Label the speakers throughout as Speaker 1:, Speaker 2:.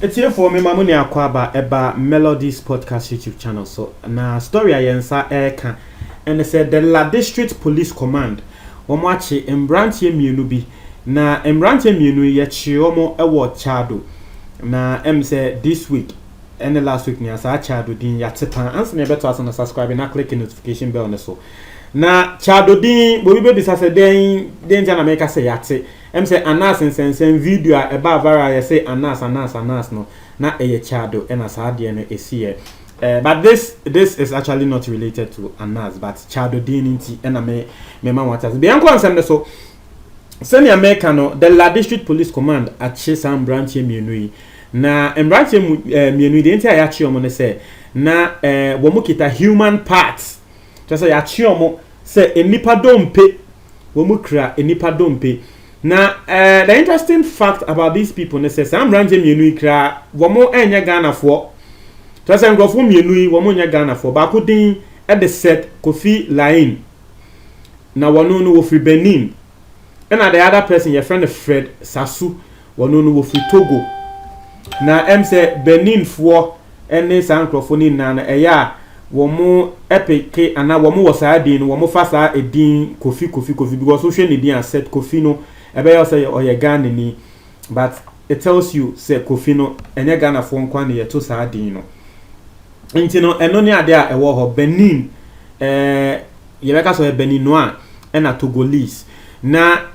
Speaker 1: It's here for me, Mamuni Akwaba, Eba Melodies Podcast YouTube channel. So, na story I yensa eka, and they said the La District Police Command, Omachi, Mbrantie Munubi, na Mbrantie Munu Yachiomo Ewo Chado, na say this week, and the last week, Niasa Chado Din Yatipan, answer me better as on subscribe and click the notification bell on the so. Na Chado Din, we be say den Jana make us say yate. Say Anas and send video about Vara say Anas no na Chado and as no is here. But this is actually not related to Anas, but Chado Dinity and I me want us. Bianco and so send Americano the La District Police Command at Chesam Branch Munui. Na Branch Munui the entire Yachiomo say na womukita human parts. Just say Yachiomo say enipa dompe womukra enipa dompe. Now, the interesting fact about these people, they say, some random Yenui cry, Wamo enya Ghana for. Just and go from Yenui, Wamonia Ghana for. Bakudin at the set, Kofi Lain. Now, one no free Benin. And the other person, your friend Fred Sasu, one no free Togo. Now, say Benin for any Sancrophone, Nana, a ya, Wamo epic, and now Wamo was a din, Wamo fasa a din, Kofi, because social media set Kofino. Ebe say or ye Ghana ni, but it tells you say Kofino and ye Ghana for one year to Sardino. Intino enonia there a war Benin, ye make us a Beninois and a Togolese. Na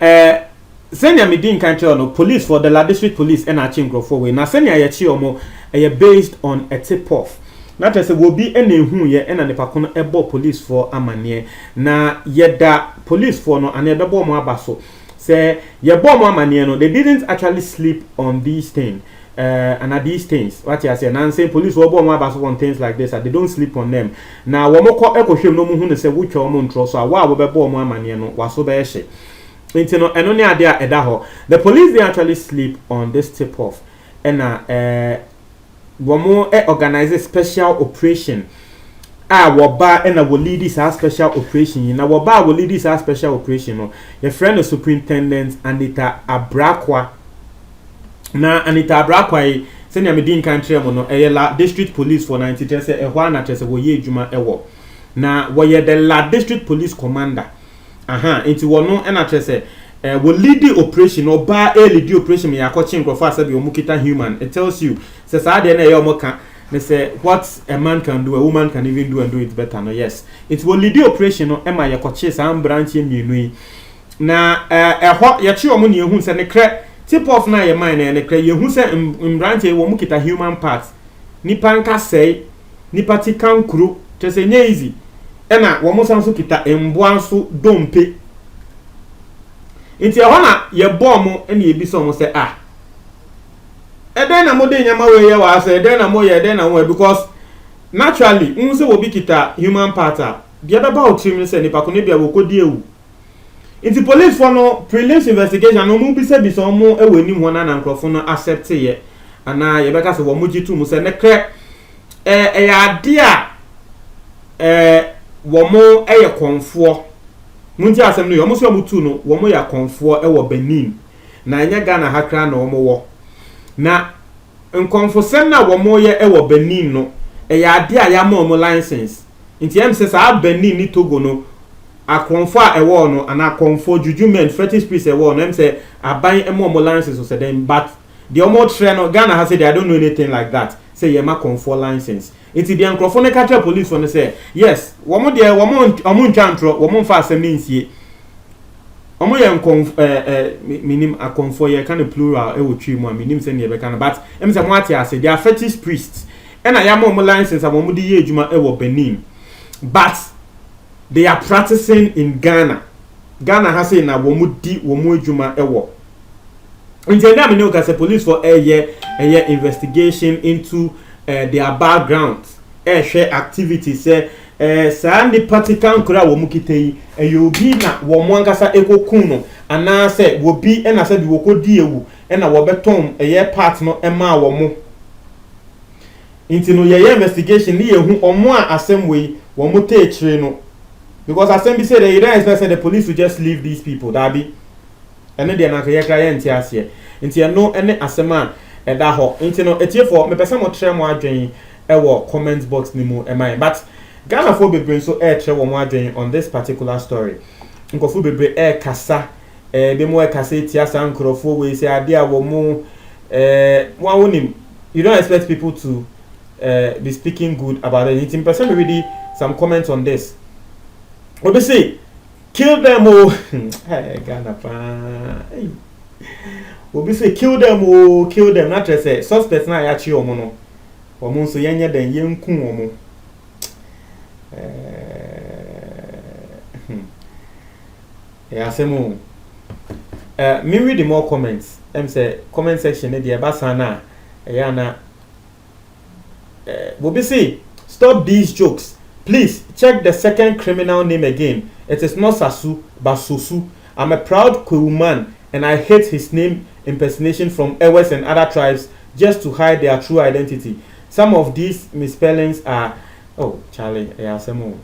Speaker 1: senior midin country no police for the La District Police and a chingo for way. Na senior ye chiomo based on a tip off. Not as will be any who ye and an epacono ebo police for amanie. Na yeda police for no and ebo mo abaso. Say your bomb maniano, they didn't actually sleep on these things. And at these things, what you say, and saying police will bomb about on things like this, and they don't sleep on them. Now, one more echo him no moon say which or moon so a while will bomb maniano was so bad. And only idea edaho. The police they actually sleep on this tip off. And one more organize a special operation. Waba and will lead this special operation. Now, Waba will lead this special operation. Your friend, the superintendent, Anita Abrakwa. Now, Anita Abrakwa, send me din country, La District Police for 90 years, a one at a way, Juma Ewo. Now, where the La District Police Commander, into one no and will lead the operation or bar early the operation. Me, I coaching for fast, be Mukita human. It tells you, says I didn't they say what a man can do, a woman can even do and do it better. No, yes, it will lead the operation. No, Emma, your coaches, I'm branching you. Now, what your children who send a crack tip off now your mind and a crack you who say in branching will make it a human part. Nipanka say, Nipati can crew, just say easy. Emma, one more sounds kita and one so don't pay. Into your honor, your bomb and you be someone say, ah. And then I'm more than Yamawa was a then I'm more than aware because naturally, Unse will be kita human part. The other about him is any Paconibia will go deal. It's the police for no prelims investigation, no movie said this or more a winning one and microphone accept it. And now you better say what Muji to Musa crack a idea one more a confor. Munja assembly almost mutuno, one more ya confor a Benin. Nanya Ghana Hakra no more. Na nkonfosem na wo moye ewo Benin no ya ade a ya mo license nti em se sa Benin ni Togo no akonfo a ewo no ana akonfo judgment fetish priest ewo no em se aban mo license so then but the omo train no Ghana has said I don't know anything like that say ye ma konfo license nti the nkrofo catch police for no say yes wo mo de wo mo ntwantro wo mo fa asem nsie omo ye minim akonfo ye kind of plural e wo twi mu minim se ne be kan but em se mo ati ase they are fetish priests and I am mo license am mo di ye adwuma e wo Benin but they are practicing in Ghana has say na wo mo di wo mo adwuma e wo nti na me no ka say police for a year investigation into their background share activities say saa ni party kan kura wo mukitei eyobi na wo mwankasa ekokun no ana se wo bi na se bi wo kodi ewu na wo betom part no ema wo mo inti no ye investigation ni yehu omo a asem we wo mo take no because asem bi say they don't expect the police to just leave these people that be ene de na ka ye kra ye nti ase nti no ene asem a ɛda hɔ nti no etiefo me pese mo tre mo adwen ɛwɔ comment box ni mu ɛman but Ghana for bebre nso tre wo mo adwen on this particular story nkofo bebre kasa be mo kasa tia san nkrofo we say ade a wo mo one wonim you don't expect people to be speaking good about it. In person already some comments on this. What they say? Kill them all. Hey, Ghana pa. What they say? Kill them all. Kill them. Not just say suspects na yachi omono. Omo so yenya den yenku omo. Yeah, same. Me read the more comments. Say comment section e dey basa na. Yana. Bobisi, stop these jokes. Please check the second criminal name again. It is not Sasu, but Sosu. I'm a proud Kweuman and I hate his name impersonation from Ewes and other tribes just to hide their true identity. Some of these misspellings are Charlie, Semo.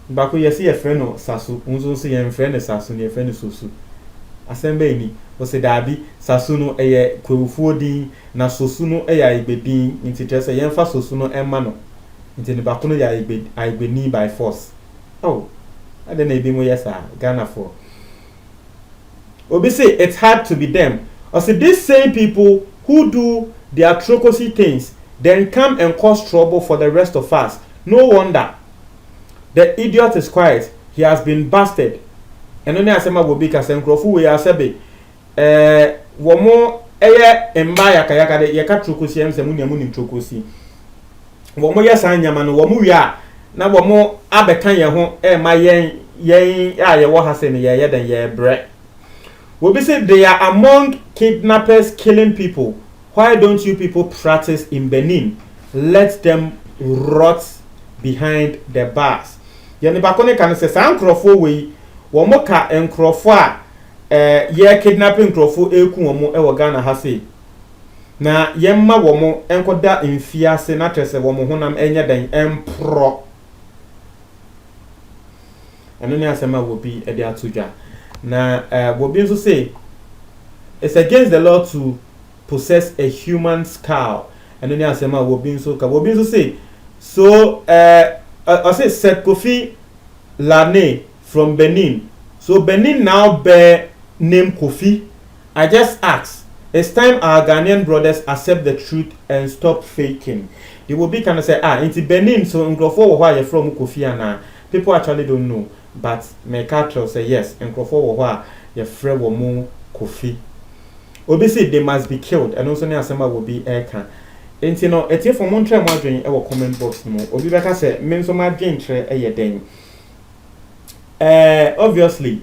Speaker 1: Baku yesi a friend of Sasu, unzo si a friend of Sasu, a friend of Sosu. Asembeni was a dabi Sasuno eye Kweufuodi na Sosuno eya ibedin inti just a yemfa Sosuno emano inti ne bakuno ya ibeni by force. Oh, I don't know mo yesa Ghana for. Obi say it's hard to be them. Or say these same people who do their atrocity things then come and cause trouble for the rest of us. No wonder. The idiot is quiet. He has been busted. And only asema will be kasa nkrofo we asebe womo emba yakayaka de yaka trokosi em se munyamu nim trokosi womo yesa nyama no womo wi a na womo abeka ye ho ma yen a ye wo hase ne ye den ye bre we be say they are among kidnappers killing people. Why don't you people practice in Benin? Let them rot behind the bars. Yani bakone kan se san nkrofo we womo ka nkrofo a ye kidnapping nkrofo eku womo e wo Ghana ha sei na yemma womo enkoda mfiase na trese womo honam enya den empro eno ne asema wobi e de atoja na wobi nso say it's against the law to possess a human skull eno ne asema wobi nso say so I say Seth Kofi Lane from Benin. So Benin now bear name Kofi. I just ask, it's time our Ghanaian brothers accept the truth and stop faking. They will be kind of say, into Benin, so Nkrofo where you from Kofi and people actually don't know. But Mekato say yes, Nkrofo where you from Womo Kofi. Obviously they must be killed, and also Nyasema will be aircan. And you know, it's here for Montreal Margin our comment box no. Obi beka say, menso margin tre den. Obviously,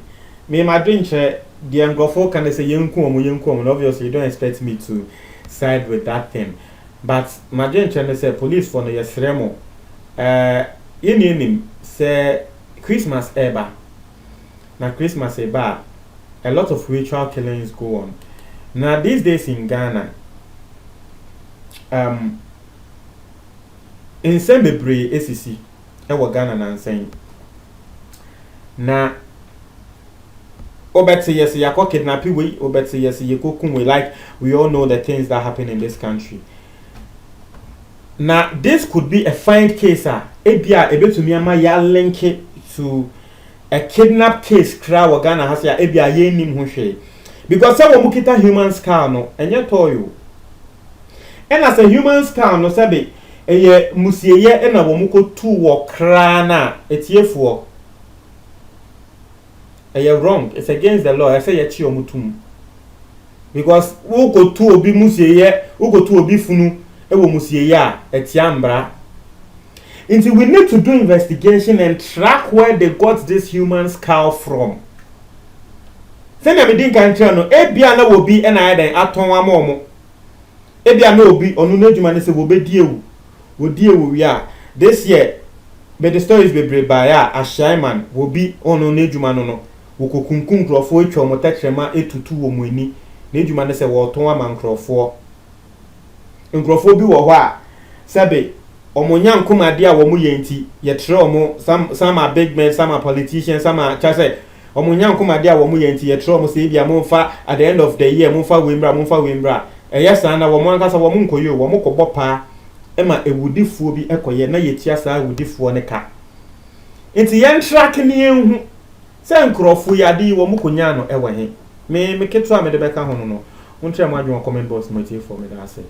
Speaker 1: me my drink the Nkrofo can say yenku and obviously you don't expect me to side with that thing. But my drink say police for no yesremo. Him say Christmas eba. Na Christmas eba. A lot of ritual killings go on. Now these days in Ghana, in Sembebre ACC, ewa Ghana na nsane. Na obetse yes yako kidnapping we obetse yes yako kunwe like we all know the things that happen in this country. Now this could be a fine case ebia ebetumi ama ya link it to a kidnap case kra wa Ghana has ya ebia ye nim ho hwe because say wo mukita human skull no enye toyo and as a human skull no sabe eye musieye na wo mukotu wo kra na etiefuo. You're wrong. It's against the law. I say yachi omutum. Because who go to obi musiye, who go to obi funu, ewo musiye etiambra. Until we need to do investigation and track where they got this human skull from. Send me din country no. Ebia na obi na ya den aton wa momo. Ebia na obi onu na adwuma ne se wo bedie wu. Wo die wu wi a. This year, but the stories be brave by a Shaiman will be onu na adwuma no. Wokokunkum nkrofo etwa motakrema etutu wo muani na edwuma ne se wo ton ama nkrofo bi wo ho a sebe omonya nkomade a wo mu yenti ye tre omo some are big men, some are politicians, some are chase omonya nkomade a wo mu yenti ye tre omo se bia momfa at the end of the year momfa wembra ɛyɛ saa na wɔn ankasa wɔn nkɔyɛ o wɔn kɔbɔ paa ɛma ewudifoɔ bi ɛkɔyɛ na yɛtia saa ewudifoɔ ne ka nti yɛn track ne yɛn hu sɛ nkurɔfoɔ yɛ ade wɔn kɔnya no ɛwɔ he me ketewa me de bɛka ho no no wɔn kyerɛ mo adwuma comment box mo tie for me da ase.